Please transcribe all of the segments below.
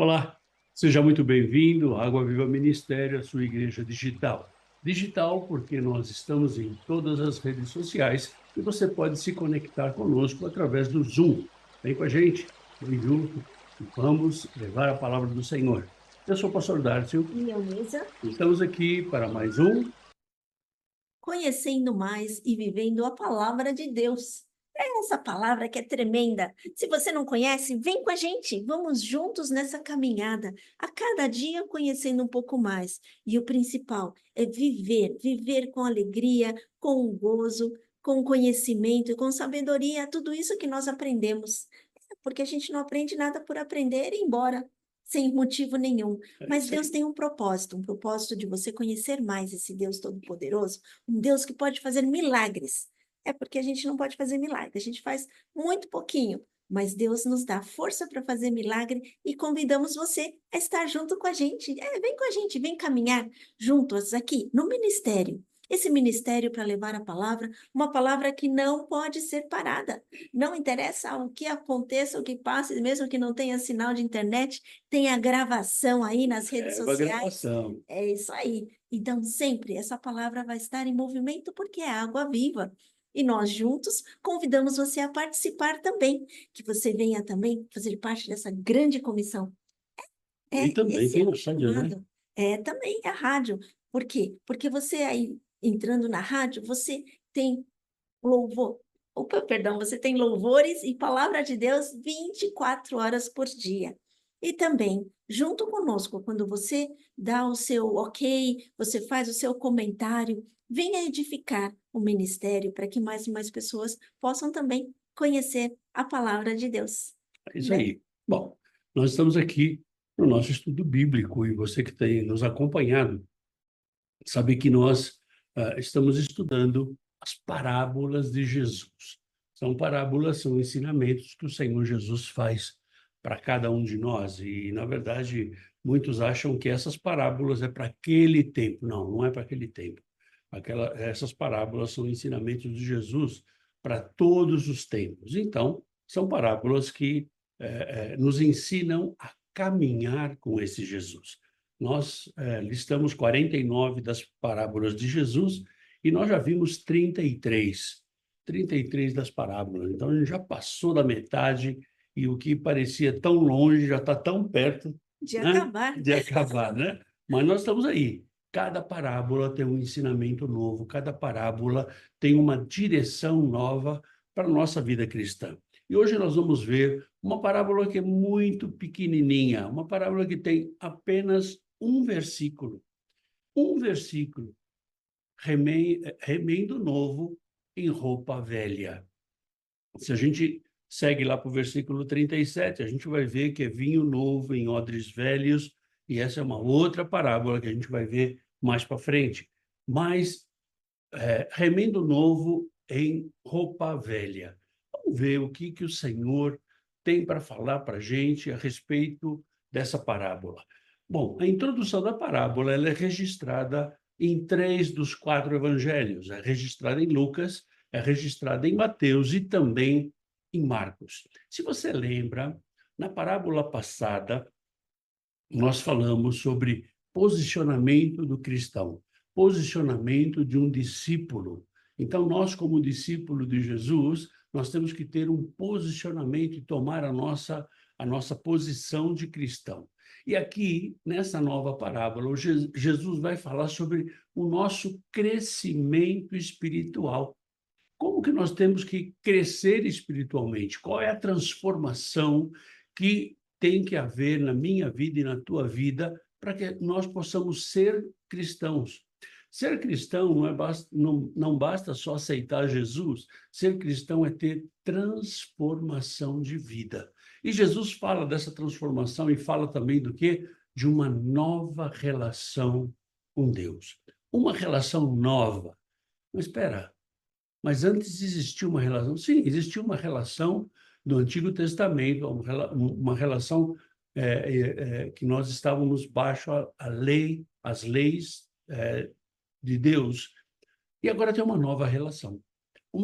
Olá, seja muito bem-vindo à Água Viva Ministério, a sua igreja digital. Digital porque nós estamos em todas as redes sociais e você pode se conectar conosco através do Zoom. Vem com a gente, vem junto e vamos levar a palavra do Senhor. Eu sou o pastor Dárcio E Euniza, e estamos aqui para mais um. conhecendo mais e vivendo a palavra de Deus. É essa palavra que é tremenda. Se você não conhece, vem com a gente. Vamos juntos nessa caminhada, a cada dia conhecendo um pouco mais. E o principal é viver com alegria, com gozo, com conhecimento, com sabedoria, tudo isso que nós aprendemos. Porque a gente não aprende nada por aprender e ir embora, sem motivo nenhum. É Mas isso Deus aí. tem um propósito de você conhecer mais esse Deus Todo-Poderoso, um Deus que pode fazer milagres. É porque a gente não pode fazer milagre, a gente faz muito pouquinho, mas Deus nos dá força para fazer milagre e convidamos você a estar junto com a gente. Vem com a gente, vem caminhar juntos aqui no ministério. Esse ministério para levar a palavra, uma palavra que não pode ser parada. Não interessa o que aconteça, o que passe, mesmo que não tenha sinal de internet, tem a gravação aí nas redes É uma sociais. gravação. É isso aí. Então, sempre essa palavra vai estar em movimento porque é água viva. E nós juntos convidamos você a participar também, que você venha também fazer parte dessa grande comissão. E também Esse é tem o no rádio, né? chamado. É também a rádio. Por quê? Porque você aí entrando na rádio, você tem louvor. Opa, perdão, você tem louvores e palavra de Deus 24 horas por dia. E também, junto conosco, quando você dá o seu ok, você faz o seu comentário, venha edificar o ministério para que mais e mais pessoas possam também conhecer a palavra de Deus, É isso né? aí. Bom, nós estamos aqui no nosso estudo bíblico e você que tem nos acompanhado sabe que nós estamos estudando as parábolas de Jesus. São parábolas, são ensinamentos que o Senhor Jesus faz para cada um de nós. E, na verdade, muitos acham que essas parábolas é para aquele tempo. Não, não é para aquele tempo. Essas parábolas são ensinamentos de Jesus para todos os tempos. Então, são parábolas que nos ensinam a caminhar com esse Jesus. Nós listamos 49 das parábolas de Jesus e nós já vimos 33 das parábolas. Então, a gente já passou da metade e o que parecia tão longe já está tão perto, De né, acabar. de acabar, né? Mas nós estamos aí. Cada parábola tem um ensinamento novo, cada parábola tem uma direção nova para a nossa vida cristã. E hoje nós vamos ver uma parábola que é muito pequenininha, uma parábola que tem apenas um versículo. Um versículo. Remendo novo em roupa velha. Se a gente segue lá para o versículo 37, a gente vai ver que é vinho novo em odres velhos, e essa é uma outra parábola que a gente vai ver mais para frente. Mas remendo novo em roupa velha. Vamos ver o que o Senhor tem para falar para a gente a respeito dessa parábola. Bom, a introdução da parábola ela é registrada em 3 dos 4 evangelhos. É registrada em Lucas, é registrada em Mateus e também em Marcos. Se você lembra, na parábola passada, nós falamos sobre posicionamento do cristão, posicionamento de um discípulo. Então, nós, como discípulo de Jesus, nós temos que ter um posicionamento e tomar a nossa posição de cristão. E aqui, nessa nova parábola, Jesus vai falar sobre o nosso crescimento espiritual. Como que nós temos que crescer espiritualmente? Qual é a transformação que tem que haver na minha vida e na tua vida para que nós possamos ser cristãos? Ser cristão não basta só aceitar Jesus, ser cristão é ter transformação de vida. E Jesus fala dessa transformação e fala também do quê? De uma nova relação com Deus. Uma relação nova. Mas espera, mas antes existia uma relação, sim, existia uma relação do Antigo Testamento, uma relação que nós estávamos baixo a lei, as leis de Deus. E agora tem uma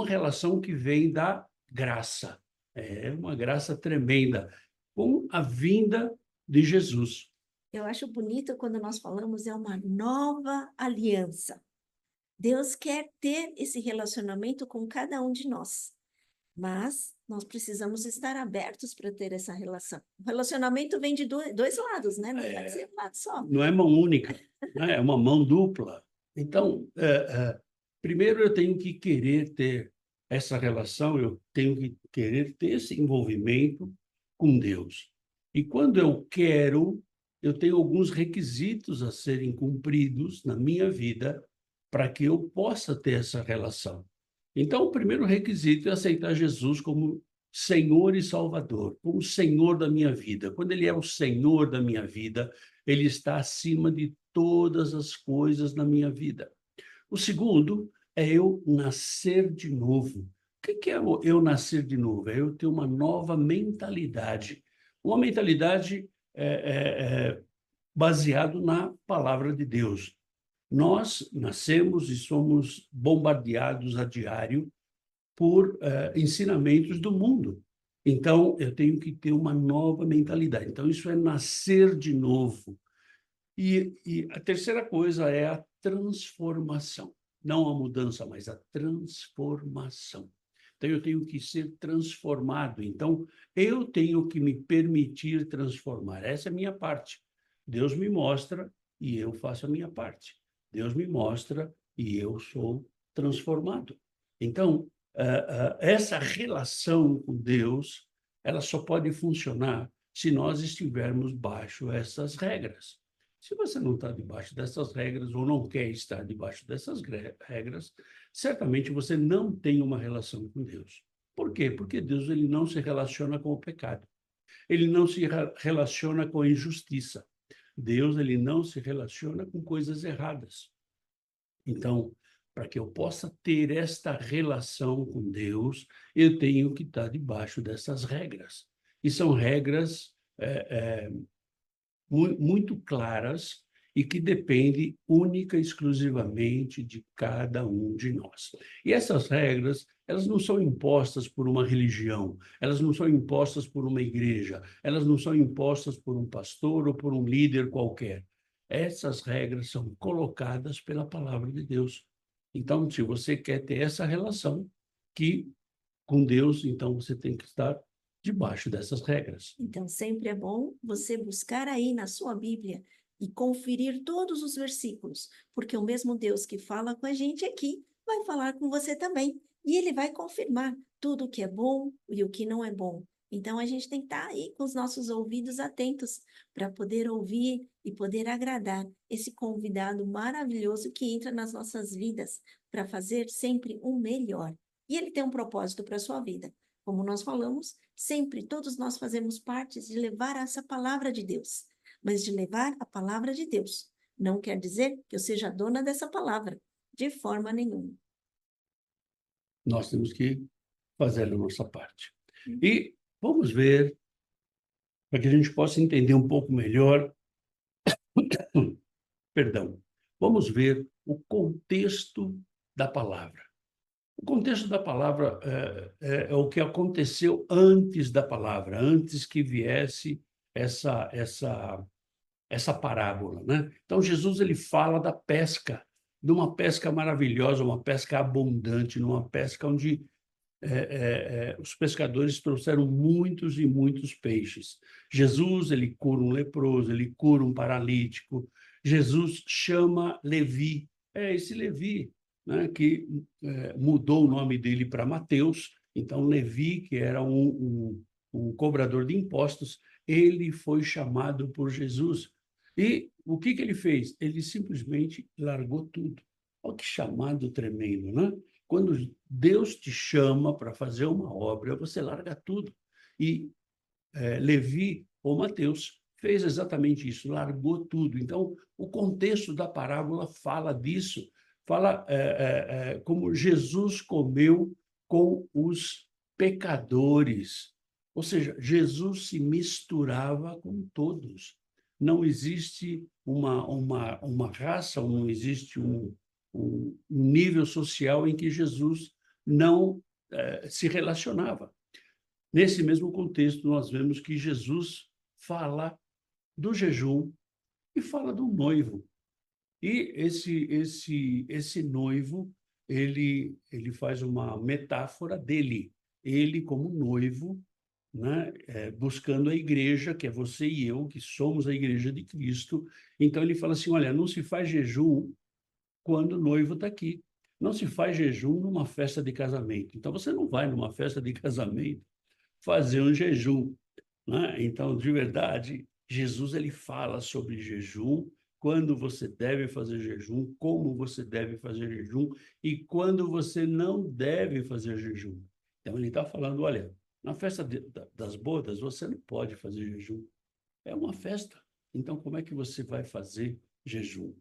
relação que vem da graça, é uma graça tremenda, com a vinda de Jesus. Eu acho bonito quando nós falamos é uma nova aliança. Deus quer ter esse relacionamento com cada um de nós, mas nós precisamos estar abertos para ter essa relação. O relacionamento vem de dois lados, né? Não pode ser um lado só. Não é mão única, né? É uma mão dupla. Então, primeiro eu tenho que querer ter essa relação, eu tenho que querer ter esse envolvimento com Deus. E quando eu quero, eu tenho alguns requisitos a serem cumpridos na minha vida para que eu possa ter essa relação. Então, o primeiro requisito é aceitar Jesus como Senhor e Salvador, como Senhor da minha vida. Quando Ele é o Senhor da minha vida, Ele está acima de todas as coisas na minha vida. O segundo é eu nascer de novo. O que é eu nascer de novo? É eu ter uma nova mentalidade. Uma mentalidade baseada na palavra de Deus. Nós nascemos e somos bombardeados a diário por ensinamentos do mundo. Então, eu tenho que ter uma nova mentalidade. Então, isso é nascer de novo. E a terceira coisa é a transformação. Não a mudança, mas a transformação. Então, eu tenho que ser transformado. Então, eu tenho que me permitir transformar. Essa é a minha parte. Deus me mostra e eu faço a minha parte. Deus me mostra e eu sou transformado. Então, essa relação com Deus, ela só pode funcionar se nós estivermos baixo essas regras. Se você não está debaixo dessas regras ou não quer estar debaixo dessas regras, certamente você não tem uma relação com Deus. Por quê? Porque Deus ele não se relaciona com o pecado. Ele não se relaciona com a injustiça. Deus ele não se relaciona com coisas erradas. Então, para que eu possa ter esta relação com Deus, eu tenho que estar debaixo dessas regras. E são regras muito claras e que dependem única e exclusivamente de cada um de nós. E essas regras, elas não são impostas por uma religião, elas não são impostas por uma igreja, elas não são impostas por um pastor ou por um líder qualquer. Essas regras são colocadas pela palavra de Deus. Então, se você quer ter essa relação com Deus, então você tem que estar debaixo dessas regras. Então, sempre é bom você buscar aí na sua Bíblia e conferir todos os versículos, porque o mesmo Deus que fala com a gente aqui vai falar com você também. E ele vai confirmar tudo o que é bom e o que não é bom. Então, a gente tem que estar aí com os nossos ouvidos atentos para poder ouvir e poder agradar esse convidado maravilhoso que entra nas nossas vidas para fazer sempre o melhor. E ele tem um propósito para a sua vida. Como nós falamos, sempre todos nós fazemos parte de levar essa palavra de Deus, mas de levar a palavra de Deus. Não quer dizer que eu seja dona dessa palavra, de forma nenhuma. Nós temos que fazer a nossa parte. E vamos ver, para que a gente possa entender um pouco melhor, perdão, vamos ver o contexto da palavra. O contexto da palavra é o que aconteceu antes da palavra, antes que viesse essa parábola, né? Então, Jesus ele fala da pesca, de uma pesca maravilhosa, uma pesca abundante, numa pesca onde os pescadores trouxeram muitos e muitos peixes. Jesus ele cura um leproso, ele cura um paralítico. Jesus chama Levi, esse Levi, né, que mudou o nome dele para Mateus. Então, Levi, que era um cobrador de impostos, ele foi chamado por Jesus. E o que ele fez? Ele simplesmente largou tudo. Olha que chamado tremendo, né? Quando Deus te chama para fazer uma obra, você larga tudo. E Levi, ou Mateus, fez exatamente isso, largou tudo. Então, o contexto da parábola fala disso, fala como Jesus comeu com os pecadores. Ou seja, Jesus se misturava com todos. Não existe uma raça, não existe um nível social em que Jesus não se relacionava. Nesse mesmo contexto, nós vemos que Jesus fala do jejum e fala do noivo. E esse noivo, ele faz uma metáfora dele, ele como noivo, né, buscando a igreja, que é você e eu, que somos a igreja de Cristo. Então ele fala assim, olha, não se faz jejum quando o noivo está aqui. Não se faz jejum numa festa de casamento. Então você não vai numa festa de casamento fazer um jejum, né? Então, de verdade, Jesus ele fala sobre jejum, quando você deve fazer jejum, como você deve fazer jejum e quando você não deve fazer jejum. Então, ele está falando, olha, na festa das bodas, você não pode fazer jejum. É uma festa. Então, como é que você vai fazer jejum?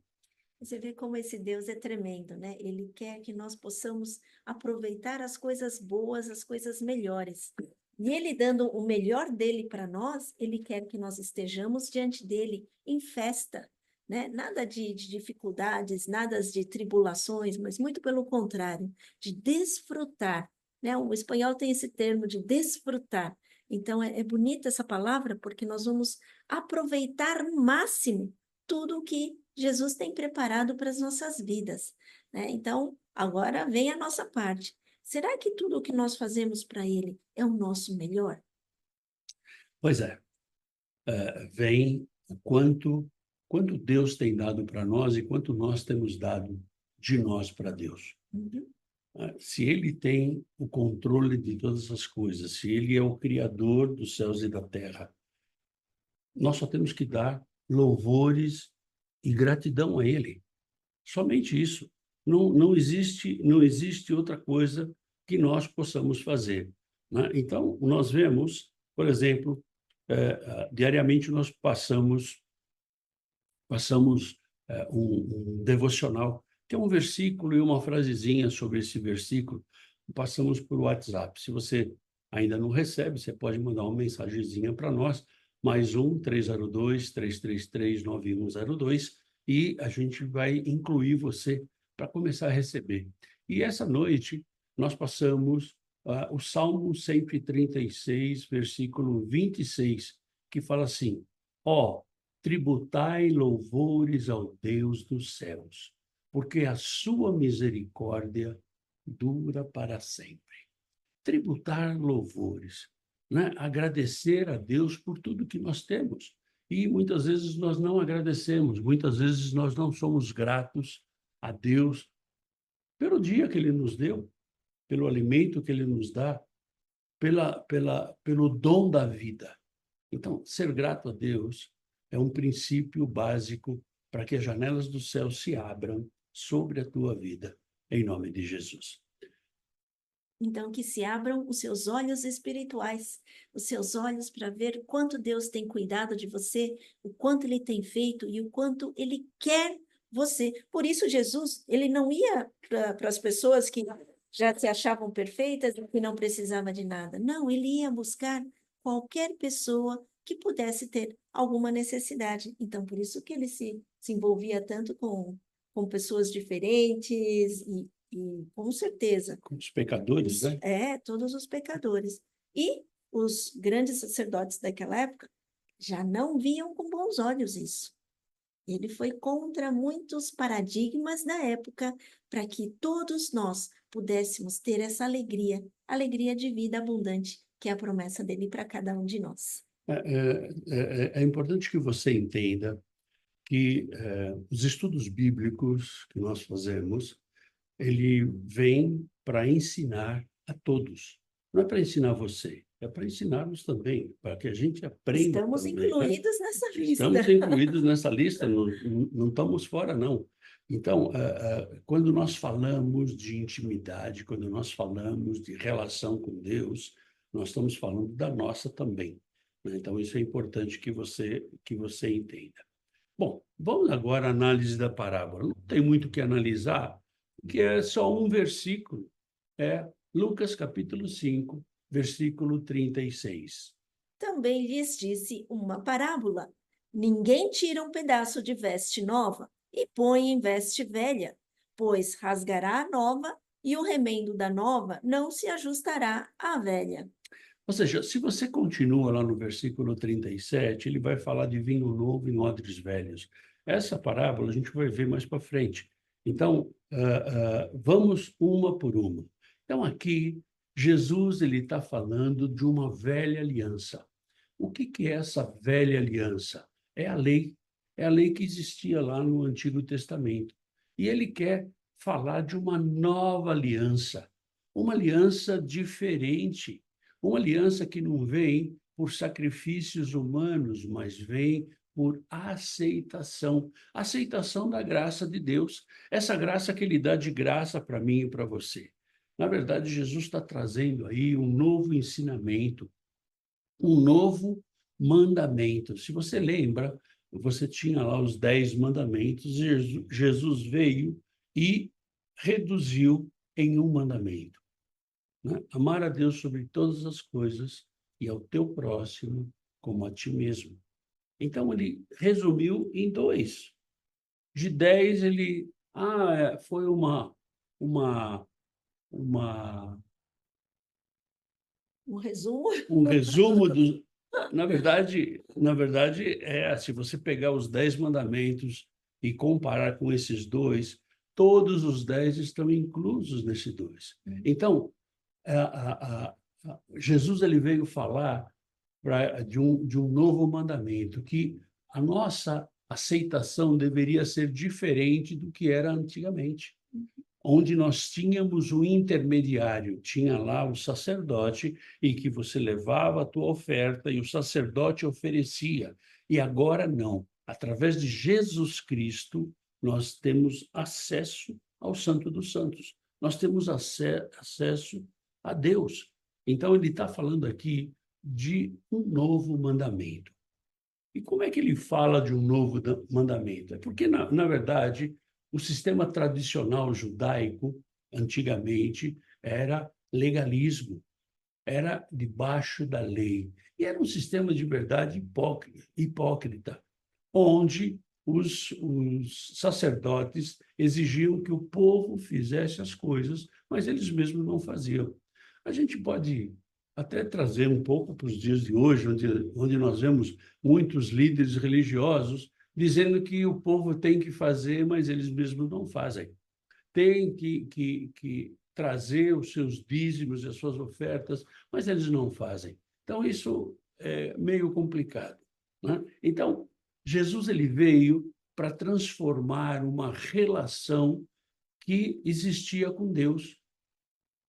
Você vê como esse Deus é tremendo, né? Ele quer que nós possamos aproveitar as coisas boas, as coisas melhores. E ele dando o melhor dele para nós, ele quer que nós estejamos diante dele em festa, né? Nada de dificuldades, nada de tribulações, mas muito pelo contrário, de desfrutar, né? O espanhol tem esse termo de desfrutar. Então é bonita essa palavra porque nós vamos aproveitar no máximo tudo o que Jesus tem preparado para as nossas vidas, né? Então, agora vem a nossa parte. Será que tudo o que nós fazemos para Ele é o nosso melhor? Pois é, vem o quanto Deus tem dado para nós e quanto nós temos dado de nós para Deus. Uhum. Se ele tem o controle de todas as coisas, se ele é o criador dos céus e da terra, nós só temos que dar louvores e gratidão a ele. Somente isso. Não existe outra coisa que nós possamos fazer, né? Então, nós vemos, por exemplo, diariamente nós passamos um devocional, tem um versículo e uma frasezinha sobre esse versículo, passamos por WhatsApp. Se você ainda não recebe, você pode mandar uma mensagenzinha para nós, mais 1-302-333-9102, e a gente vai incluir você para começar a receber. E essa noite nós passamos o Salmo 136, versículo 26, que fala assim, ó, tributai louvores ao Deus dos céus, porque a sua misericórdia dura para sempre. Tributar louvores, né? Agradecer a Deus por tudo que nós temos. E muitas vezes nós não agradecemos, muitas vezes nós não somos gratos a Deus pelo dia que Ele nos deu, pelo alimento que Ele nos dá, pelo dom da vida. Então, ser grato a Deus é um princípio básico para que as janelas do céu se abram sobre a tua vida, em nome de Jesus. Então, que se abram os seus olhos espirituais, os seus olhos para ver o quanto Deus tem cuidado de você, o quanto Ele tem feito e o quanto Ele quer você. Por isso, Jesus, Ele não ia para as pessoas que já se achavam perfeitas e que não precisava de nada. Não, Ele ia buscar qualquer pessoa que pudesse ter alguma necessidade. Então, por isso que Ele se envolvia tanto com pessoas diferentes e com certeza Com os pecadores, né? todos os pecadores. E os grandes sacerdotes daquela época já não viam com bons olhos isso. Ele foi contra muitos paradigmas da época para que todos nós pudéssemos ter essa alegria, alegria de vida abundante, que é a promessa dele para cada um de nós. É importante que você entenda que os estudos bíblicos que nós fazemos, ele vem para ensinar a todos. Não é para ensinar você, é para ensinar-nos também, para que a gente aprenda Estamos também, né? incluídos nessa Estamos lista. incluídos nessa lista, não estamos fora, não. Então, quando nós falamos de intimidade, quando nós falamos de relação com Deus, nós estamos falando da nossa também, né? Então, isso é importante que você entenda. Bom, vamos agora à análise da parábola. Não tem muito o que analisar, porque é só um versículo. É Lucas capítulo 5, versículo 36. Também lhes disse uma parábola. Ninguém tira um pedaço de veste nova e põe em veste velha, pois rasgará a nova e o remendo da nova não se ajustará à velha. Ou seja, se você continua lá no versículo 37, ele vai falar de vinho novo em odres velhos. Essa parábola a gente vai ver mais para frente. Então, vamos uma por uma. Então, aqui, Jesus ele está falando de uma velha aliança. O que é essa velha aliança? É a lei. É a lei que existia lá no Antigo Testamento. E ele quer falar de uma aliança diferente, uma aliança que não vem por sacrifícios humanos, mas vem por aceitação da graça de Deus, essa graça que Ele dá de graça para mim e para você. Na verdade, Jesus está trazendo aí um novo ensinamento, um novo mandamento. Se você lembra, você tinha lá os 10 mandamentos, Jesus veio e reduziu em um mandamento, né? Amar a Deus sobre todas as coisas e ao teu próximo como a ti mesmo. Então, ele resumiu em 2. De 10, ele... foi uma, uma, Um resumo. um resumo dos... Na verdade, se você pegar os 10 mandamentos e comparar com esses 2, todos os 10 estão inclusos nesse 2. Então, Jesus ele veio falar de um novo mandamento, que a nossa aceitação deveria ser diferente do que era antigamente, onde nós tínhamos o intermediário, tinha lá o sacerdote, e que você levava a tua oferta e o sacerdote oferecia. E agora não. Através de Jesus Cristo, nós temos acesso ao Santo dos Santos. Nós temos acesso a Deus. Então, ele está falando aqui de um novo mandamento. E como é que ele fala de um novo mandamento? É porque, na verdade, o sistema tradicional judaico, antigamente, era legalismo, era debaixo da lei. E era um sistema de verdade hipócrita, onde os sacerdotes exigiam que o povo fizesse as coisas, mas eles mesmos não faziam. A gente pode até trazer um pouco para os dias de hoje, onde nós vemos muitos líderes religiosos dizendo que o povo tem que fazer, mas eles mesmos não fazem. Tem que trazer os seus dízimos e as suas ofertas, mas eles não fazem. Então, isso é meio complicado, né? Então, Jesus ele veio para transformar uma relação que existia com Deus,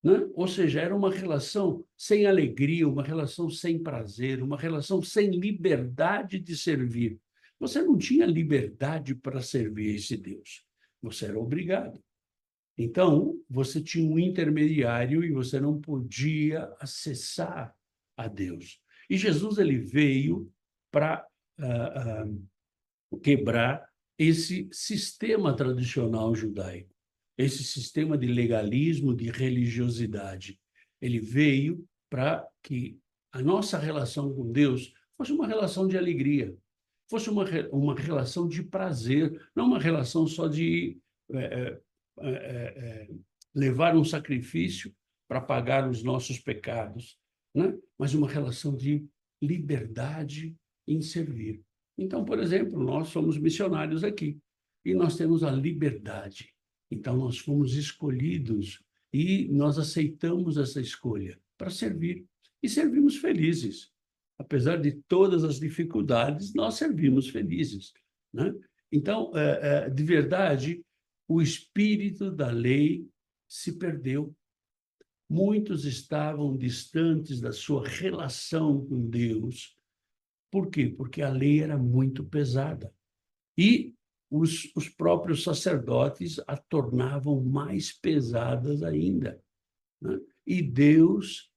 né? Ou seja, era uma relação sem alegria, uma relação sem prazer, uma relação sem liberdade de servir. Você não tinha liberdade para servir esse Deus. Você era obrigado. Então, você tinha um intermediário e você não podia acessar a Deus. E Jesus ele veio para quebrar esse sistema tradicional judaico, esse sistema de legalismo, de religiosidade. Ele veio para que a nossa relação com Deus fosse uma relação de alegria, fosse uma relação de prazer, não uma relação só de levar um sacrifício para pagar os nossos pecados, né? Mas uma relação de liberdade em servir. Então, por exemplo, nós somos missionários aqui e nós temos a liberdade. Então, nós fomos escolhidos e nós aceitamos essa escolha para servir e servimos felizes. Apesar de todas as dificuldades, nós servimos felizes, né? Então, de verdade, o espírito da lei se perdeu. Muitos estavam distantes da sua relação com Deus. Por quê? Porque a lei era muito pesada. E os próprios sacerdotes a tornavam mais pesadas ainda, né? E Deus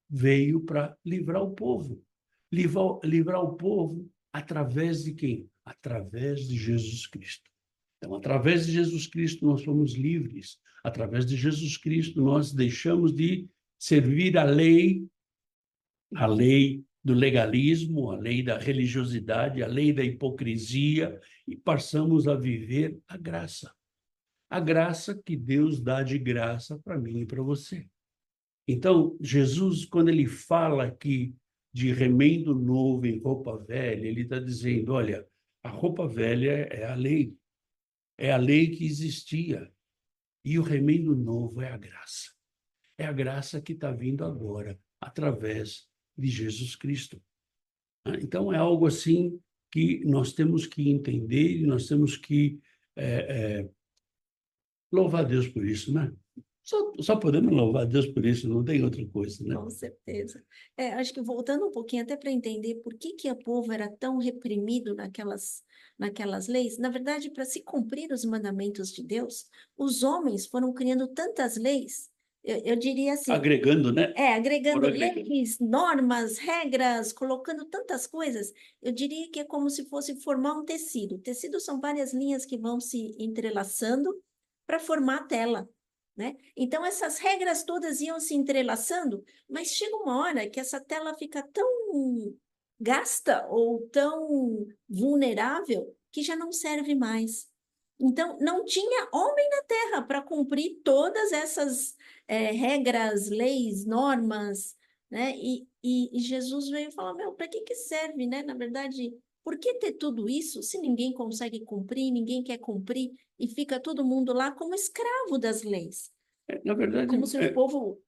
veio para livrar o povo. Livrar o povo através de quem? Através de Jesus Cristo. Então, através de Jesus Cristo, nós somos livres. Através de Jesus Cristo, nós deixamos de servir a lei do legalismo, a lei da religiosidade, a lei da hipocrisia, e passamos a viver a graça. A graça que Deus dá de graça para mim e para você. Então, Jesus, quando ele fala aqui de remendo novo em roupa velha, ele está dizendo, olha, a roupa velha é a lei que existia, e o remendo novo é a graça. É a graça que está vindo agora, através de Jesus Cristo. Então, é algo assim que nós temos que entender e nós temos que louvar Deus por isso, né? Só podemos louvar Deus por isso, não tem outra coisa, né? Com certeza. Acho que voltando um pouquinho até para entender por que que o povo era tão reprimido naquelas leis, na verdade, para se cumprir os mandamentos de Deus, os homens foram criando tantas leis, eu diria assim, Agregando, né? agregando Foram agregando. leis, normas, regras, colocando tantas coisas, eu diria que é como se fosse formar um tecido. Tecido são várias linhas que vão se entrelaçando para formar a tela, né? Então, essas regras todas iam se entrelaçando, mas chega uma hora que essa tela fica tão gasta ou tão vulnerável que já não serve mais. Então, não tinha homem na Terra para cumprir todas essas regras, leis, normas, né? E Jesus veio falar, meu, para que que serve, né? Na verdade, por que ter tudo isso se ninguém consegue cumprir, ninguém quer cumprir e fica todo mundo lá como escravo das leis? Na verdade, Como se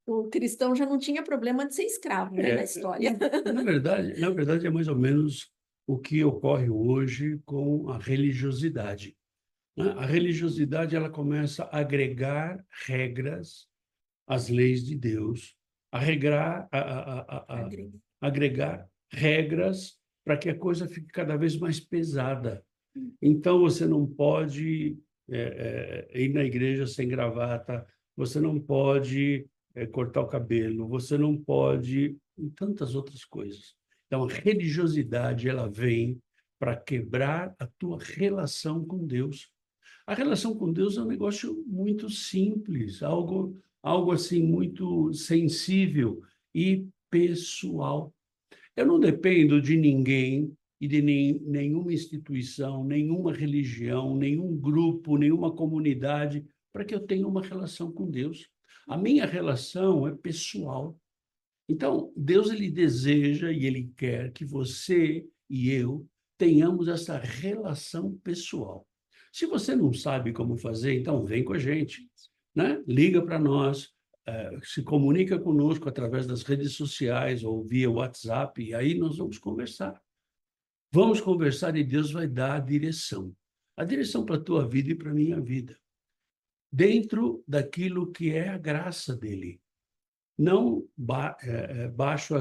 o cristão já não tinha problema de ser escravo, né, na história. na verdade, é mais ou menos o que ocorre hoje com a religiosidade, né? A religiosidade ela começa a agregar regras às leis de Deus, Agrega. agregar regras para que a coisa fique cada vez mais pesada. Então, você não pode ir na igreja sem gravata, você não pode cortar o cabelo, você não pode... e tantas outras coisas. Então, a religiosidade, ela vem para quebrar a tua relação com Deus. A relação com Deus é um negócio muito simples, algo assim muito sensível e pessoal. Eu não dependo de ninguém e de nenhuma instituição, nenhuma religião, nenhum grupo, nenhuma comunidade para que eu tenha uma relação com Deus. A minha relação é pessoal. Então, Deus ele deseja e ele quer que você e eu tenhamos essa relação pessoal. Se você não sabe como fazer, então vem com a gente, né? Liga para nós, se comunica conosco através das redes sociais ou via WhatsApp, e aí nós vamos conversar. Vamos conversar e Deus vai dar a direção para a tua vida e para a minha vida, dentro daquilo que é a graça dele, não baixo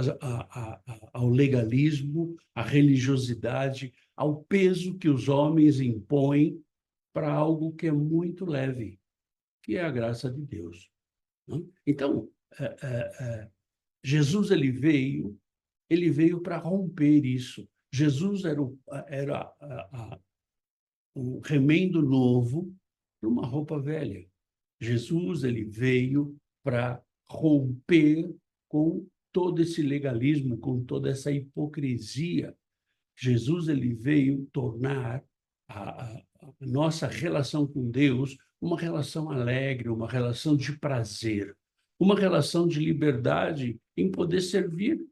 ao legalismo, à religiosidade, ao peso que os homens impõem para algo que é muito leve, que é a graça de Deus, né? Então, Jesus ele veio para romper isso. Jesus era o remendo novo para uma roupa velha. Jesus ele veio para romper com todo esse legalismo, com toda essa hipocrisia. Jesus ele veio tornar a nossa relação com Deus uma relação alegre, uma relação de prazer, uma relação de liberdade em poder servir.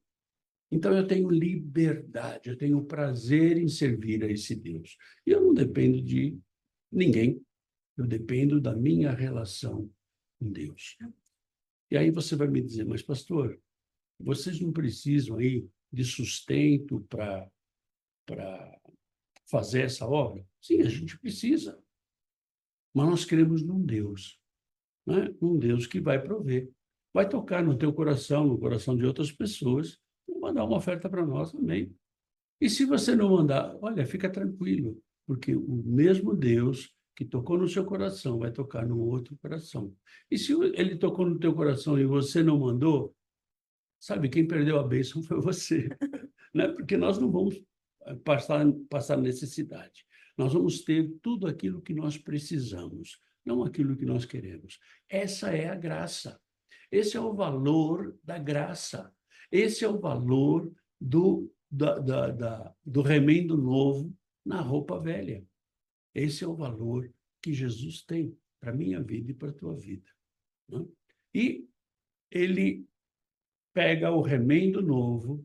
Então eu tenho liberdade, eu tenho prazer em servir a esse Deus. E eu não dependo de ninguém, eu dependo da minha relação com Deus. E aí você vai me dizer, mas pastor, vocês não precisam aí de sustento para fazer essa obra? Sim, a gente precisa. Mas nós cremos num Deus, né? Um Deus que vai prover. Vai tocar no teu coração, no coração de outras pessoas, e mandar uma oferta para nós também. E se você não mandar, olha, fica tranquilo, porque o mesmo Deus que tocou no seu coração vai tocar no outro coração. E se ele tocou no teu coração e você não mandou, sabe, quem perdeu a bênção foi você, né? Porque nós não vamos passar necessidade. Nós vamos ter tudo aquilo que nós precisamos, não aquilo que nós queremos. Essa é a graça. Esse é o valor da graça. Esse é o valor do remendo novo na roupa velha. Esse é o valor que Jesus tem para a minha vida e para a tua vida, né? E ele pega o remendo novo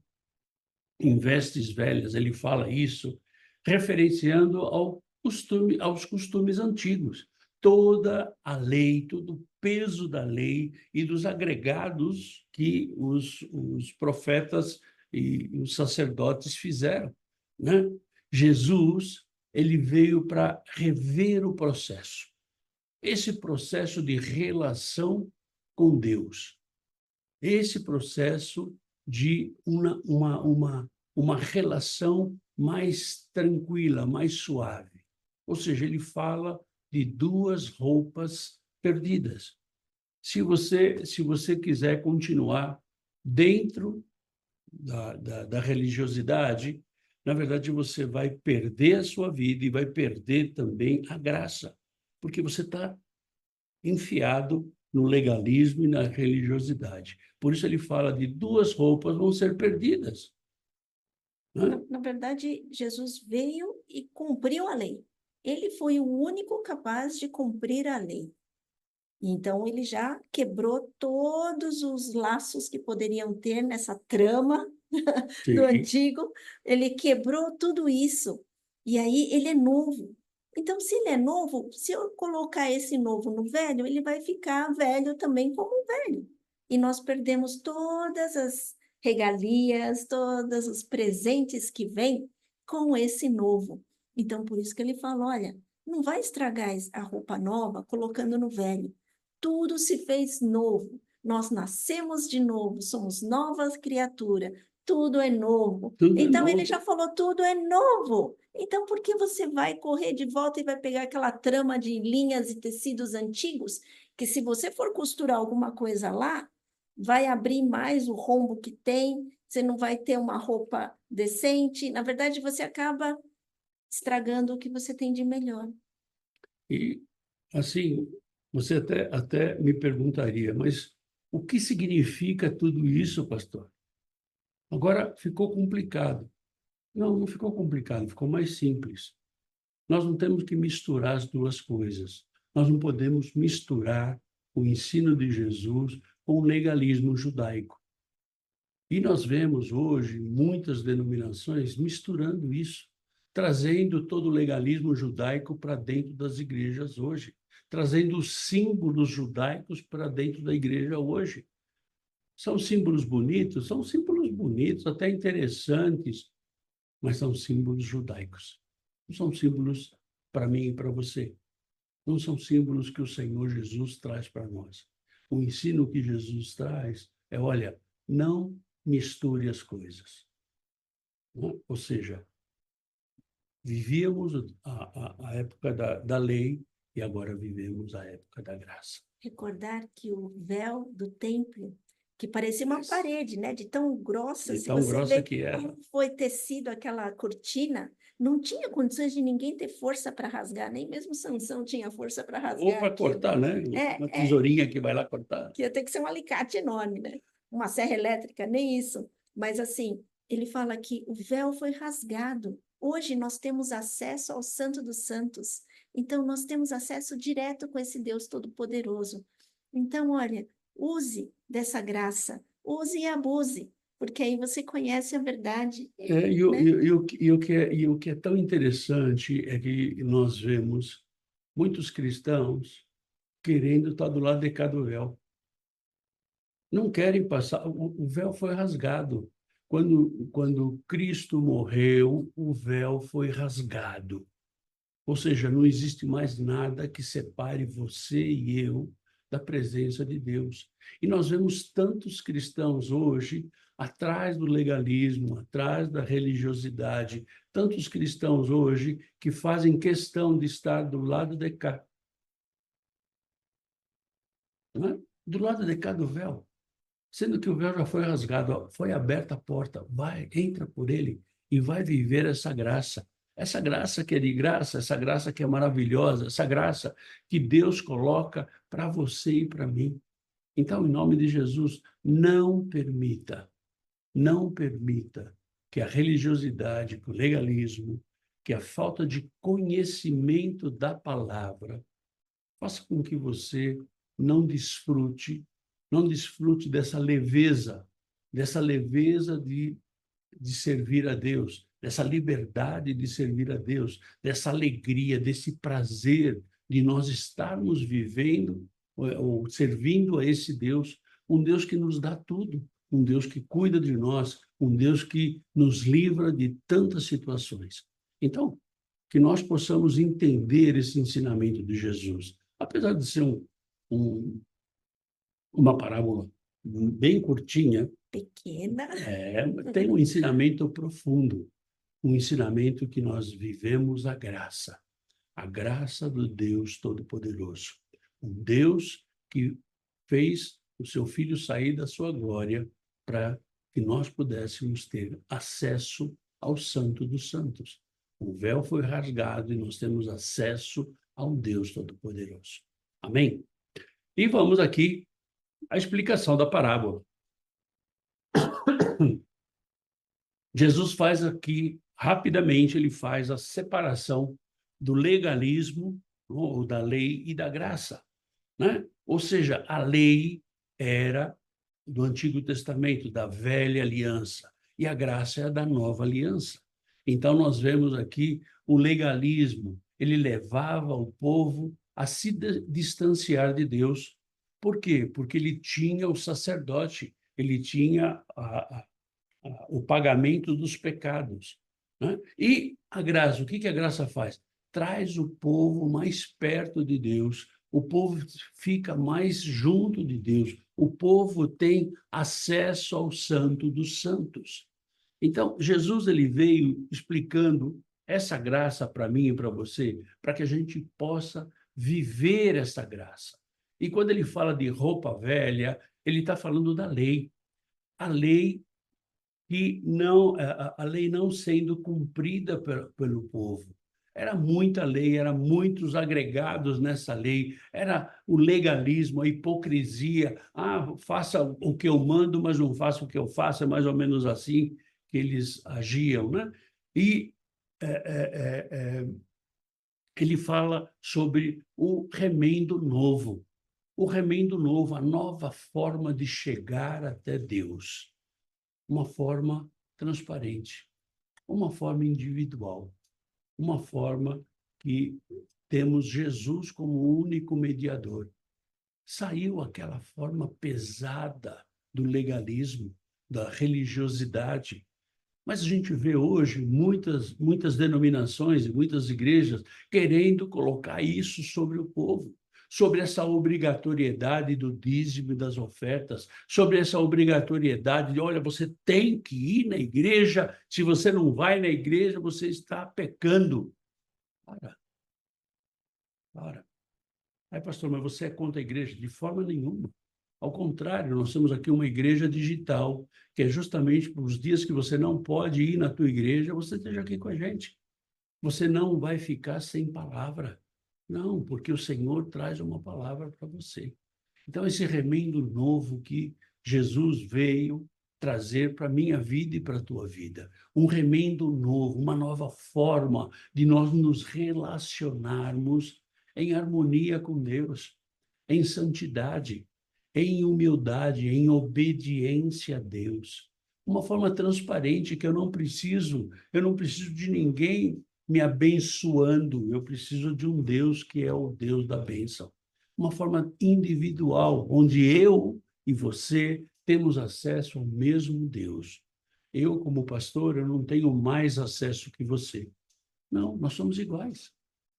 em vestes velhas, ele fala isso, referenciando aos costumes antigos. Toda a lei, todo o peso da lei e dos agregados que os profetas e os sacerdotes fizeram, né? Jesus, ele veio para rever o processo, esse processo de relação com Deus, esse processo de uma relação mais tranquila, mais suave. Ou seja, ele fala de duas roupas perdidas. Se você quiser continuar dentro da religiosidade, na verdade, você vai perder a sua vida e vai perder também a graça, porque você está enfiado no legalismo e na religiosidade. Por isso ele fala de duas roupas vão ser perdidas, né? Na verdade, Jesus veio e cumpriu a lei. Ele foi o único capaz de cumprir a lei. Então, ele já quebrou todos os laços que poderiam ter nessa trama do Sim. antigo. Ele quebrou tudo isso. E aí, ele é novo. Então, se ele é novo, se eu colocar esse novo no velho, ele vai ficar velho também como um velho. E nós perdemos todas as regalias, todos os presentes que vêm com esse novo. Então, por isso que ele fala, olha, não vai estragar a roupa nova colocando no velho. Tudo se fez novo. Nós nascemos de novo, somos novas criaturas. Tudo é novo. Tudo é Então, ele novo. já falou, tudo é novo. Então, por que você vai correr de volta e vai pegar aquela trama de linhas e tecidos antigos, que se você for costurar alguma coisa lá, vai abrir mais o rombo que tem, você não vai ter uma roupa decente. Na verdade, você acaba estragando o que você tem de melhor. E, assim, você até me perguntaria, mas o que significa tudo isso, pastor? Agora ficou complicado. Não, não ficou complicado, ficou mais simples. Nós não temos que misturar as duas coisas. Nós não podemos misturar o ensino de Jesus com o legalismo judaico. E nós vemos hoje muitas denominações misturando isso, trazendo todo o legalismo judaico para dentro das igrejas hoje, trazendo os símbolos judaicos para dentro da igreja hoje. São símbolos bonitos, até interessantes, mas são símbolos judaicos. Não são símbolos para mim e para você. Não são símbolos que o Senhor Jesus traz para nós. O ensino que Jesus traz é, olha, não misture as coisas, né? Ou seja, vivíamos a época da lei e agora vivemos a época da graça. Recordar que o véu do templo, que parecia uma parede, né, de tão grossa, E se tão você grossa vê que era. como foi tecido aquela cortina, não tinha condições de ninguém ter força para rasgar, nem mesmo Sansão tinha força para Ou rasgar para aquilo. cortar, né? Uma É, tesourinha que vai lá cortar. que ia ter que ser um alicate enorme, né? Uma serra elétrica, nem isso. Mas assim, ele fala que o véu foi rasgado. Hoje nós temos acesso ao Santo dos Santos. Então nós temos acesso direto com esse Deus Todo-Poderoso. Então, olha, use dessa graça, use e abuse, porque aí você conhece a verdade, né? E o que é tão interessante é que nós vemos muitos cristãos querendo estar do lado de cá do véu. Não querem passar, o véu foi rasgado. Quando Cristo morreu, o véu foi rasgado. Ou seja, não existe mais nada que separe você e eu da presença de Deus. E nós vemos tantos cristãos hoje atrás do legalismo, atrás da religiosidade, tantos cristãos hoje que fazem questão de estar do lado de cá, não é? Do lado de cá do véu, sendo que o véu já foi rasgado, ó, foi aberta a porta, vai, entra por ele e vai viver essa graça. Essa graça que é de graça, essa graça que é maravilhosa, essa graça que Deus coloca para você e para mim. Então, em nome de Jesus, não permita que a religiosidade, que o legalismo, que a falta de conhecimento da palavra faça com que você não desfrute dessa leveza dessa leveza de servir a Deus, dessa liberdade de servir a Deus, dessa alegria, desse prazer de nós estarmos vivendo ou servindo a esse Deus, um Deus que nos dá tudo, um Deus que cuida de nós, um Deus que nos livra de tantas situações. Então, que nós possamos entender esse ensinamento de Jesus. Apesar de ser uma parábola bem curtinha, Pequena. tem um ensinamento profundo, um ensinamento que nós vivemos a graça do Deus Todo-Poderoso, um Deus que fez o seu Filho sair da sua glória para que nós pudéssemos ter acesso ao Santo dos Santos. O véu foi rasgado e nós temos acesso ao Deus Todo-Poderoso. Amém? E vamos aqui à explicação da parábola. Jesus faz aqui, rapidamente, ele faz a separação do legalismo, ou da lei e da graça, né? Ou seja, a lei era do Antigo Testamento, da velha aliança, e a graça é da nova aliança. Então, nós vemos aqui o legalismo, ele levava o povo a se distanciar de Deus. Por quê? Porque ele tinha o sacerdote, ele tinha o pagamento dos pecados, né? E a graça, o que a graça faz? Traz o povo mais perto de Deus, o povo fica mais junto de Deus, o povo tem acesso ao Santo dos Santos. Então, Jesus ele veio explicando essa graça para mim e para você, para que a gente possa viver essa graça. E quando ele fala de roupa velha, ele está falando da lei. A lei que não a lei não sendo cumprida pelo povo. Era muita lei, eram muitos agregados nessa lei, era o legalismo, a hipocrisia. Faça o que eu mando, mas não faça o que eu faço, é mais ou menos assim que eles agiam, né? E é, é, é, é, ele fala sobre o remendo novo. O remendo novo, a nova forma de chegar até Deus. Uma forma transparente, uma forma individual, uma forma que temos Jesus como o único mediador. Saiu aquela forma pesada do legalismo, da religiosidade. Mas a gente vê hoje muitas denominações e muitas igrejas querendo colocar isso sobre o povo, sobre essa obrigatoriedade do dízimo e das ofertas, sobre essa obrigatoriedade de, olha, você tem que ir na igreja, se você não vai na igreja, você está pecando. Para. Aí, pastor, mas você é contra a igreja? De forma nenhuma. Ao contrário, nós temos aqui uma igreja digital, que é justamente para os dias que você não pode ir na tua igreja, você esteja aqui com a gente. Você não vai ficar sem palavra. Não, porque o Senhor traz uma palavra para você. Então, esse remendo novo que Jesus veio trazer para a minha vida e para a tua vida. Um remendo novo, uma nova forma de nós nos relacionarmos em harmonia com Deus, em santidade, em humildade, em obediência a Deus. Uma forma transparente que eu não preciso de ninguém me abençoando, eu preciso de um Deus que é o Deus da bênção. Uma forma individual, onde eu e você temos acesso ao mesmo Deus. Eu, como pastor, eu não tenho mais acesso que você. Não, nós somos iguais.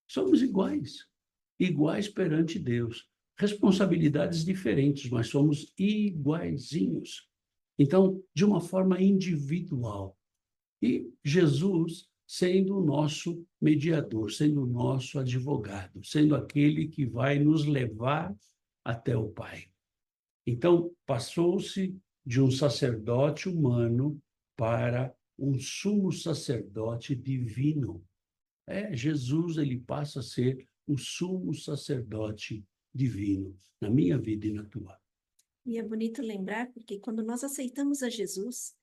Somos iguais. Iguais perante Deus. Responsabilidades diferentes, mas somos iguaizinhos. Então, de uma forma individual. E Jesus sendo o nosso mediador, sendo o nosso advogado, sendo aquele que vai nos levar até o Pai. Então, passou-se de um sacerdote humano para um sumo sacerdote divino. Jesus, ele passa a ser o sumo sacerdote divino na minha vida e na tua. E é bonito lembrar, porque quando nós aceitamos a Jesus,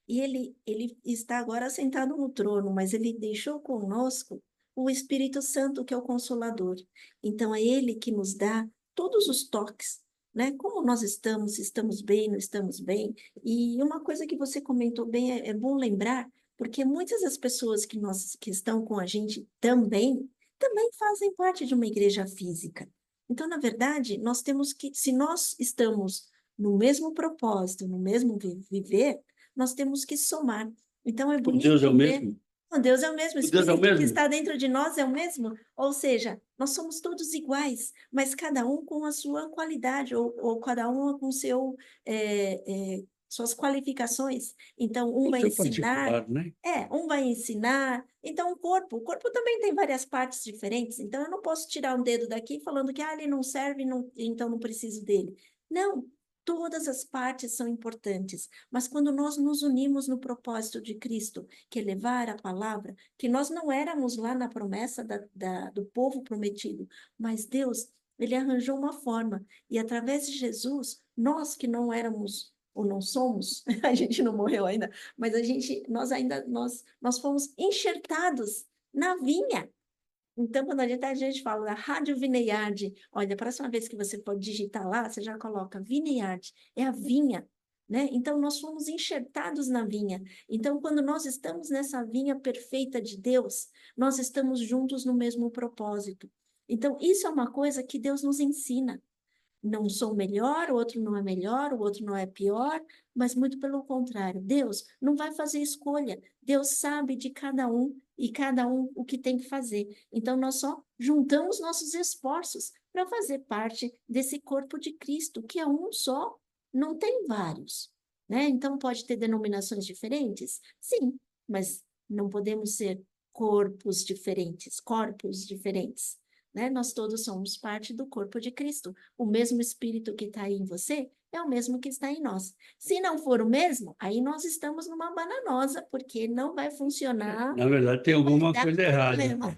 e ele está agora sentado no trono, mas ele deixou conosco o Espírito Santo, que é o Consolador. Então, é ele que nos dá todos os toques né? Como nós estamos, se estamos bem, não estamos bem. E uma coisa que você comentou bem, é bom lembrar, porque muitas das pessoas que estão com a gente também fazem parte de uma igreja física. Então, na verdade, nós temos que, se nós estamos no mesmo propósito, no mesmo viver, nós temos que somar. Então, é O Deus é o bonito ver. mesmo? Oh, Deus é o mesmo, o O Deus é o Espírito que mesmo? está dentro de nós é o mesmo. Ou seja, nós somos todos iguais, mas cada um com a sua qualidade, ou cada um com suas qualificações. Então, um O vai seu ensinar, particular, né? um vai ensinar. Então, o corpo também tem várias partes diferentes. Então, eu não posso tirar um dedo daqui falando que ele não serve, então não preciso dele. Não, todas as partes são importantes, mas quando nós nos unimos no propósito de Cristo, que é levar a palavra, que nós não éramos lá na promessa do povo prometido, mas Deus, ele arranjou uma forma, e através de Jesus, nós que não éramos ou não somos, a gente não morreu ainda, mas nós fomos enxertados na vinha. Então, quando a gente fala da Rádio Vineyard, olha, a próxima vez que você for digitar lá, você já coloca Vineyard, é a vinha, né? Então, nós fomos enxertados na vinha. Então, quando nós estamos nessa vinha perfeita de Deus, nós estamos juntos no mesmo propósito. Então, isso é uma coisa que Deus nos ensina. Não sou melhor, o outro não é melhor, o outro não é pior, mas muito pelo contrário. Deus não vai fazer escolha. Deus sabe de cada um e cada um o que tem que fazer. Então, nós só juntamos nossos esforços para fazer parte desse corpo de Cristo, que é um só, não tem vários, né? Então, pode ter denominações diferentes? Sim, mas não podemos ser corpos diferentes, né? Nós todos somos parte do corpo de Cristo. O mesmo Espírito que está aí em você é o mesmo que está em nós. Se não for o mesmo, aí nós estamos numa bananosa, porque não vai funcionar, Na verdade, tem vai alguma dar coisa errada. problema.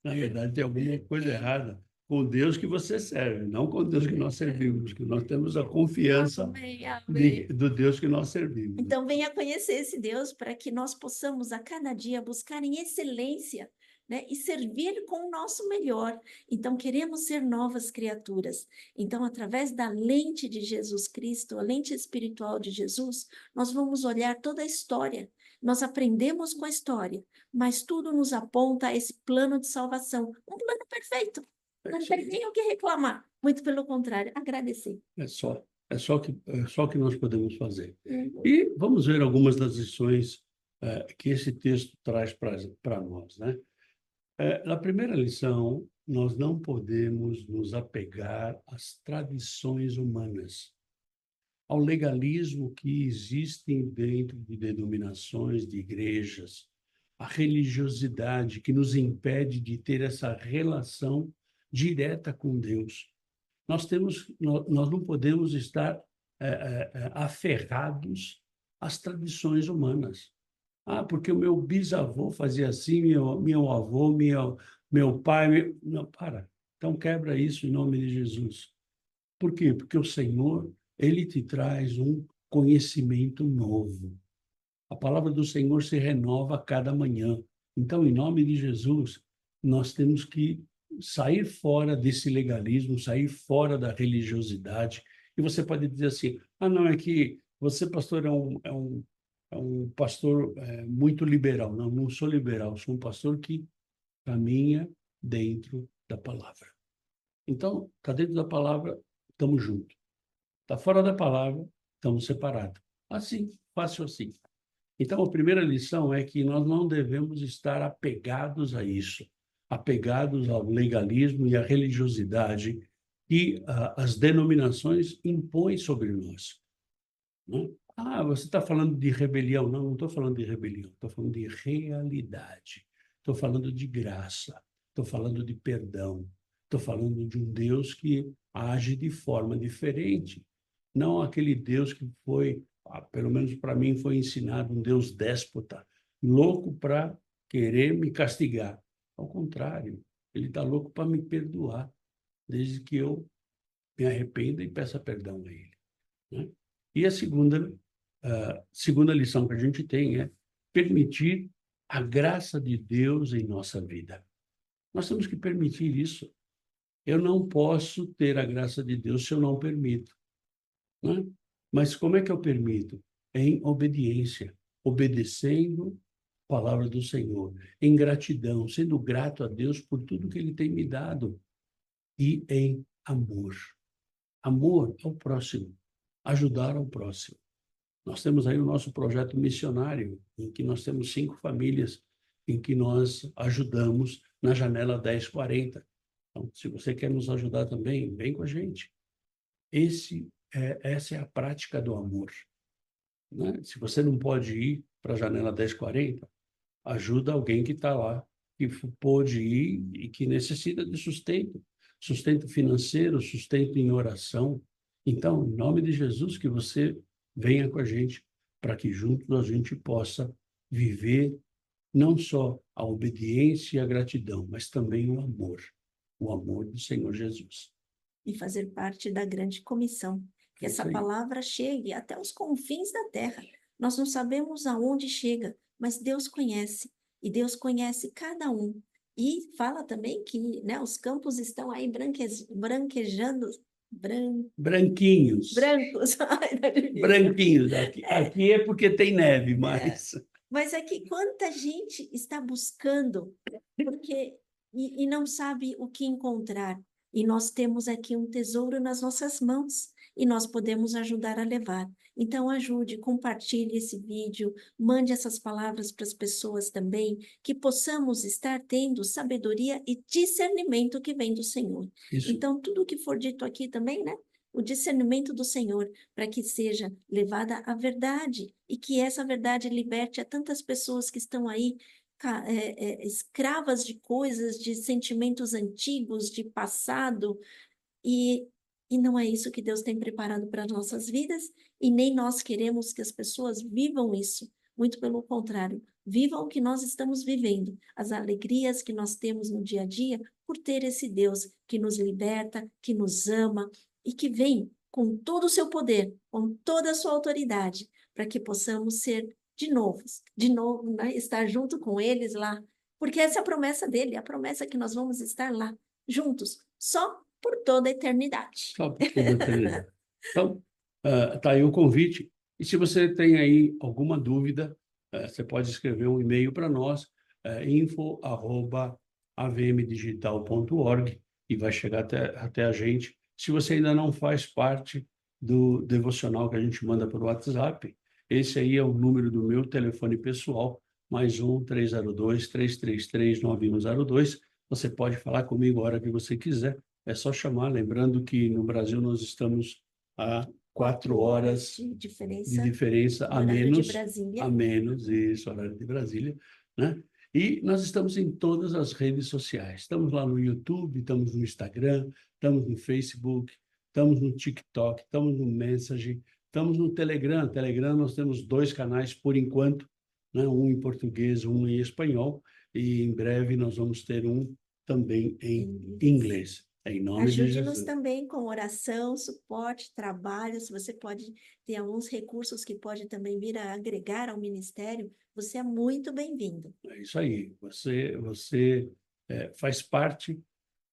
Na verdade, tem alguma coisa errada com o Deus que você serve, não com o Deus que nós servimos, que nós temos a confiança Amém, amém. do Deus que nós servimos. Então, venha conhecer esse Deus para que nós possamos a cada dia buscar em excelência, né, e servir com o nosso melhor. Então, queremos ser novas criaturas. Então, através da lente de Jesus Cristo, a lente espiritual de Jesus, nós vamos olhar toda a história. Nós aprendemos com a história, mas tudo nos aponta a esse plano de salvação, um plano perfeito. Não tem nem o que reclamar, muito pelo contrário, agradecer. É só o que nós podemos fazer. Uhum. E vamos ver algumas das lições que esse texto traz para nós, né? Na primeira lição, nós não podemos nos apegar às tradições humanas, ao legalismo que existem dentro de denominações, de igrejas, a religiosidade que nos impede de ter essa relação direta com Deus. Nós não podemos estar aferrados às tradições humanas. Ah, porque o meu bisavô fazia assim, meu avô, meu pai. Não, para. Então, quebra isso em nome de Jesus. Por quê? Porque o Senhor, ele te traz um conhecimento novo. A palavra do Senhor se renova a cada manhã. Então, em nome de Jesus, nós temos que sair fora desse legalismo, sair fora da religiosidade. E você pode dizer assim: ah, não, é que você, pastor, é um pastor muito liberal. Não, não sou liberal, sou um pastor que caminha dentro da palavra. Então, está dentro da palavra, estamos juntos. Está fora da palavra, estamos separados. Assim, fácil assim. Então, a primeira lição é que nós não devemos estar apegados a isso, apegados ao legalismo e à religiosidade que as denominações impõem sobre nós, né? Ah, você está falando de rebelião. Não, não estou falando de rebelião, estou falando de realidade, estou falando de graça, estou falando de perdão, estou falando de um Deus que age de forma diferente, não aquele Deus que foi, pelo menos para mim, foi ensinado, um Deus déspota, louco para querer me castigar. Ao contrário, ele está louco para me perdoar, desde que eu me arrependa e peça perdão a ele, né? E a segunda lição que a gente tem é permitir a graça de Deus em nossa vida. Nós temos que permitir isso. Eu não posso ter a graça de Deus se eu não permito, né? Mas como é que eu permito? Em obediência, obedecendo a palavra do Senhor, em gratidão, sendo grato a Deus por tudo que Ele tem me dado, e em amor. Amor ao próximo, ajudar ao próximo. Nós temos aí o nosso projeto missionário, em que nós temos 5 famílias em que nós ajudamos na janela 1040. Então, se você quer nos ajudar também, vem com a gente. Essa é a prática do amor, né? Se você não pode ir para a janela 1040, ajuda alguém que está lá, que pôde ir e que necessita de sustento, sustento financeiro, sustento em oração. Então, em nome de Jesus, que você venha com a gente, para que juntos a gente possa viver não só a obediência e a gratidão, mas também o amor do Senhor Jesus. E fazer parte da grande comissão. Que É essa isso aí. palavra chegue até os confins da terra. Nós não sabemos aonde chega, mas Deus conhece. E Deus conhece cada um. E fala também que, né, os campos estão aí branquejando, Branquinhos, brancos. Ai, tá difícil. branquinhos. Aqui é porque tem neve, mas Mas é que quanta gente está buscando porque e não sabe o que encontrar. E nós temos aqui um tesouro nas nossas mãos e nós podemos ajudar a levar. Então ajude, compartilhe esse vídeo, mande essas palavras para as pessoas também, que possamos estar tendo sabedoria e discernimento que vem do Senhor. isso. Então tudo o que for dito aqui também, né? O discernimento do Senhor, para que seja levada a verdade e que essa verdade liberte a tantas pessoas que estão aí escravas de coisas, de sentimentos antigos, de passado, e, e não é isso que Deus tem preparado para as nossas vidas, e nem nós queremos que as pessoas vivam isso. Muito pelo contrário, vivam o que nós estamos vivendo, as alegrias que nós temos no dia a dia, por ter esse Deus que nos liberta, que nos ama e que vem com todo o seu poder, com toda a sua autoridade, para que possamos ser de novo, né? Estar junto com eles lá, porque essa é a promessa dele, a promessa que nós vamos estar lá, juntos, só por toda a eternidade. Só por toda a eternidade. Então, tá aí o convite. E se você tem aí alguma dúvida, você pode escrever um e-mail para nós, info@avmdigital.org, e vai chegar até a gente. Se você ainda não faz parte do devocional que a gente manda por WhatsApp, esse aí é o número do meu telefone pessoal, +1 302 333 9102. Você pode falar comigo a hora que você quiser. É só chamar, lembrando que no Brasil nós estamos a 4 horas de de diferença diferença do horário de Brasília. isso, horário de Brasília, né? E nós estamos em todas as redes sociais. Estamos lá no YouTube, estamos no Instagram, estamos no Facebook, estamos no TikTok, estamos no Message, estamos no Telegram. Telegram nós temos 2 canais por enquanto, né? Um em português, um em espanhol, e em breve nós vamos ter um também em inglês. Em nome de Ajude-nos Jesus. também com oração, suporte, trabalho. Se você pode ter alguns recursos que pode também vir a agregar ao ministério, você é muito bem-vindo. É isso aí. Você faz parte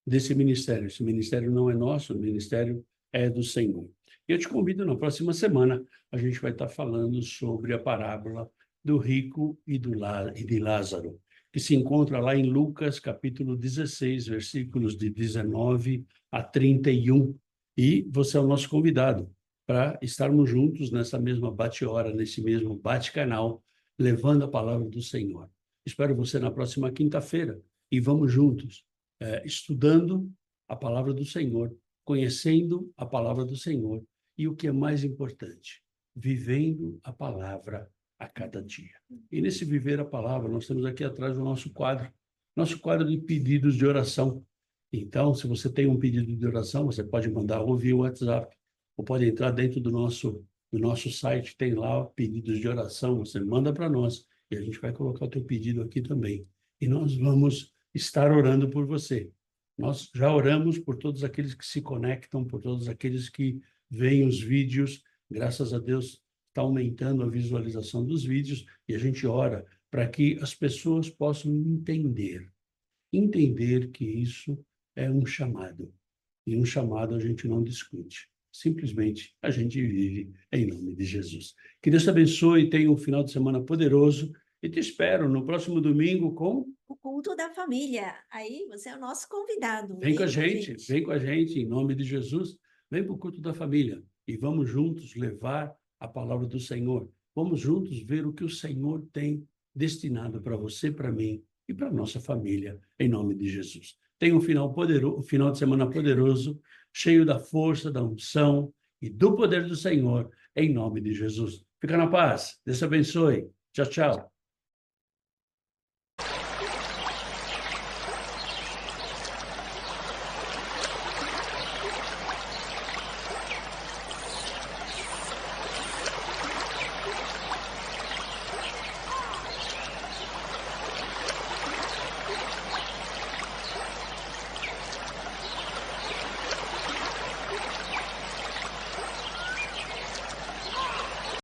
desse ministério. Esse ministério não é nosso, o ministério é do Senhor. E eu te convido, na próxima semana, a gente vai estar falando sobre a parábola do rico e de Lázaro, que se encontra lá em Lucas, capítulo 16, versículos de 19 a 31. E você é o nosso convidado para estarmos juntos nessa mesma bate-hora, nesse mesmo bate-canal, levando a palavra do Senhor. Espero você na próxima quinta-feira e vamos juntos estudando a palavra do Senhor, conhecendo a palavra do Senhor e o que é mais importante, vivendo a palavra a cada dia. E nesse viver a palavra, nós temos aqui atrás o nosso quadro de pedidos de oração. Então, se você tem um pedido de oração, você pode mandar ou via WhatsApp, ou pode entrar dentro do nosso site, tem lá pedidos de oração, você manda para nós e a gente vai colocar o teu pedido aqui também. E nós vamos estar orando por você. Nós já oramos por todos aqueles que se conectam, por todos aqueles que veem os vídeos. Graças a Deus, está aumentando a visualização dos vídeos e a gente ora para que as pessoas possam entender que isso é um chamado. E um chamado a gente não discute. Simplesmente a gente vive em nome de Jesus. Que Deus te abençoe, tenha um final de semana poderoso e te espero no próximo domingo com... O culto da família. Aí você é o nosso convidado. Vem com a Vem com a gente, gente. vem com a gente, em nome de Jesus. Vem para o culto da família e vamos juntos levar a palavra do Senhor. Vamos juntos ver o que o Senhor tem destinado para você, para mim e para a nossa família, em nome de Jesus. Tenha um final poderoso, um final de semana poderoso, cheio da força, da unção e do poder do Senhor, em nome de Jesus. Fica na paz. Deus te abençoe. Tchau, tchau.